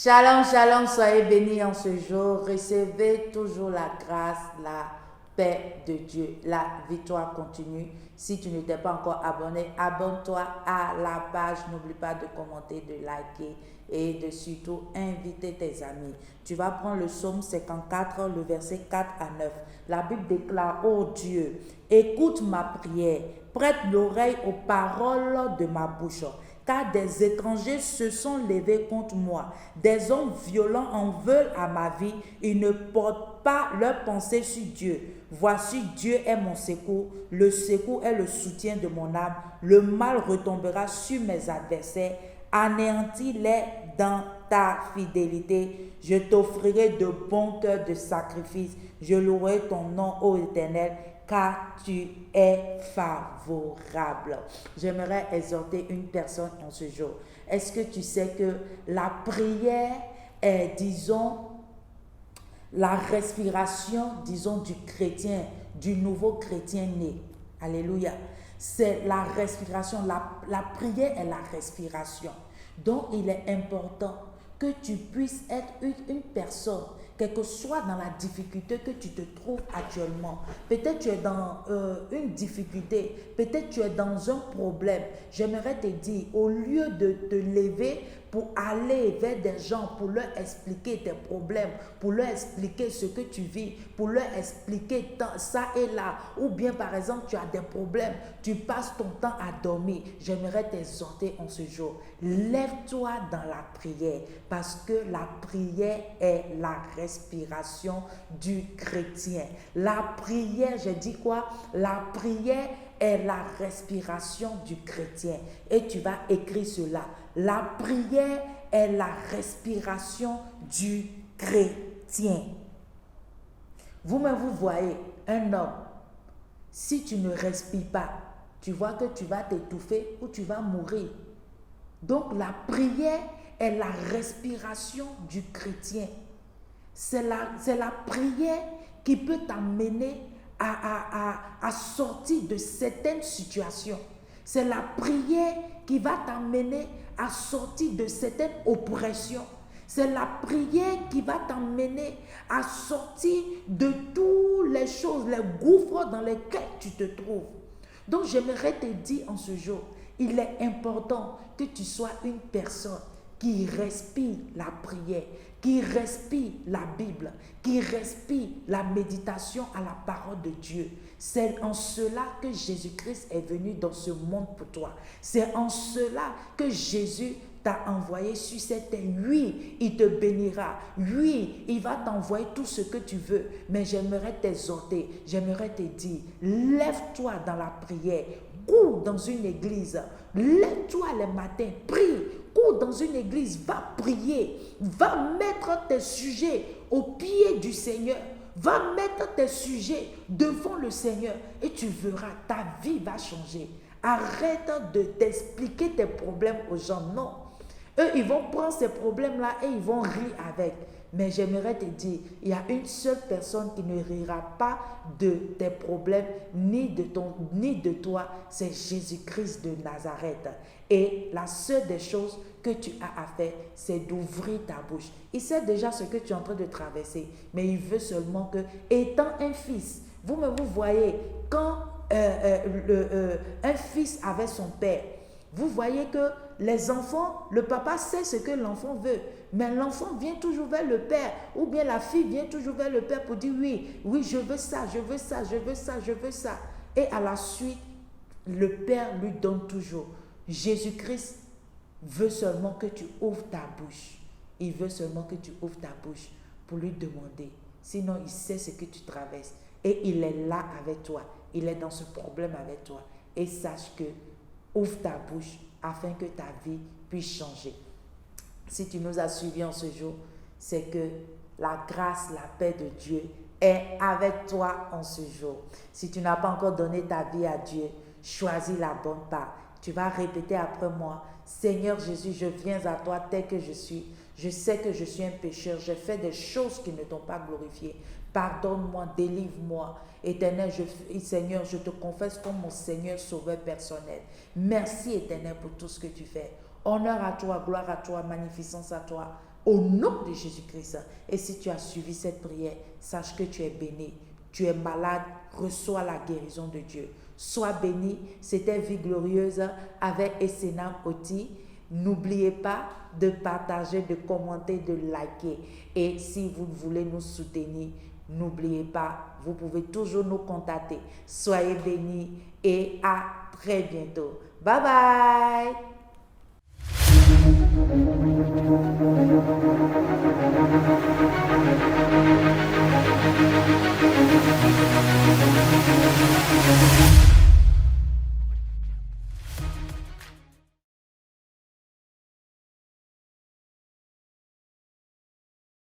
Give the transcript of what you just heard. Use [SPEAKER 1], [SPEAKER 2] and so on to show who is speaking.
[SPEAKER 1] Shalom, shalom, soyez bénis en ce jour. Recevez toujours la grâce, la paix de Dieu. La victoire continue. Si tu n'étais pas encore abonné, abonne-toi à la page. N'oublie pas de commenter, de liker et de surtout inviter tes amis. Tu vas prendre le psaume 54, le verset 4 à 9. La Bible déclare: ô Dieu, écoute ma prière, prête l'oreille aux paroles de ma bouche. Car des étrangers se sont levés contre moi. Des hommes violents en veulent à ma vie. Ils ne portent pas leur pensée sur Dieu. Voici, Dieu est mon secours. Le secours est le soutien de mon âme. Le mal retombera sur mes adversaires. Anéantis-les dans ta fidélité. Je t'offrirai de bons cœurs de sacrifice. Je louerai ton nom, ô Éternel, car tu es favorable. J'aimerais exhorter une personne en ce jour. Est-ce que tu sais que la prière est, disons, la respiration, disons, du chrétien, du nouveau chrétien né. Alléluia. C'est la respiration, la prière est la respiration. Donc, il est important que tu puisses être une personne, quelle que soit dans la difficulté que tu te trouves actuellement. Peut-être tu es dans une difficulté, peut-être tu es dans un problème. J'aimerais te dire, au lieu de te lever pour aller vers des gens, pour leur expliquer tes problèmes, pour leur expliquer ce que tu vis, pour leur expliquer ça et là, ou bien par exemple tu as des problèmes, tu passes ton temps à dormir, j'aimerais t'exhorter en ce jour. Lève-toi dans la prière, parce que la prière est la respiration du chrétien. La prière, j'ai dit quoi? La prière est la respiration du chrétien. Et tu vas écrire cela. La prière est la respiration du chrétien. Vous-même, vous voyez un homme, si tu ne respires pas, tu vois que tu vas t'étouffer ou tu vas mourir. Donc la prière est la respiration du chrétien. C'est la prière qui peut t'amener à sortir de certaines situations. C'est la prière qui va t'amener à sortir de certaines oppressions. C'est la prière qui va t'amener à sortir de toutes les choses, les gouffres dans lesquels tu te trouves. Donc j'aimerais te dire en ce jour, il est important que tu sois une personne qui respire la prière, qui respire la Bible, qui respire la méditation à la parole de Dieu. C'est en cela que Jésus-Christ est venu dans ce monde pour toi. C'est en cela que Jésus t'a envoyé sur cette terre. Oui, il te bénira. Oui, il va t'envoyer tout ce que tu veux. Mais j'aimerais t'exhorter, j'aimerais te dire, lève-toi dans la prière. Cours dans une église, lève-toi les matins, prie, cours dans une église, va prier, va mettre tes sujets au pied du Seigneur, va mettre tes sujets devant le Seigneur et tu verras, ta vie va changer. Arrête d'expliquer tes problèmes aux gens, non. Eux, ils vont prendre ces problèmes-là et ils vont rire avec. Mais j'aimerais te dire, il y a une seule personne qui ne rira pas de tes problèmes, ni de toi, c'est Jésus-Christ de Nazareth. Et la seule des choses que tu as à faire, c'est d'ouvrir ta bouche. Il sait déjà ce que tu es en train de traverser, mais il veut seulement que, étant un fils, vous-même vous voyez, quand un fils avait son père, vous voyez que les enfants, le papa sait ce que l'enfant veut, mais l'enfant vient toujours vers le père, ou bien la fille vient toujours vers le père pour dire oui, je veux ça, je veux ça, je veux ça, je veux ça. Et à la suite, le père lui donne toujours. Jésus-Christ veut seulement que tu ouvres ta bouche. Il veut seulement que tu ouvres ta bouche pour lui demander. Sinon, il sait ce que tu traverses. Et il est là avec toi. Il est dans ce problème avec toi. Et sache que ouvre ta bouche afin que ta vie puisse changer. Si tu nous as suivis en ce jour, c'est que la grâce, la paix de Dieu est avec toi en ce jour. Si tu n'as pas encore donné ta vie à Dieu, choisis la bonne part. Tu vas répéter après moi: Seigneur Jésus, je viens à toi tel que je suis. Je sais que je suis un pécheur. J'ai fait des choses qui ne t'ont pas glorifié. Pardonne-moi, délivre-moi. Éternel, Seigneur, je te confesse comme mon Seigneur sauveur personnel. Merci Éternel pour tout ce que tu fais. Honneur à toi, gloire à toi, magnificence à toi. au nom de Jésus-Christ. Et si tu as suivi cette prière, sache que tu es béni. Tu es malade, reçois la guérison de Dieu. Sois béni. C'était Vie Glorieuse avec Essenam Oti. N'oubliez pas de partager, de commenter, de liker. Et si vous voulez nous soutenir, n'oubliez pas, vous pouvez toujours nous contacter. Soyez bénis et à très bientôt. Bye bye.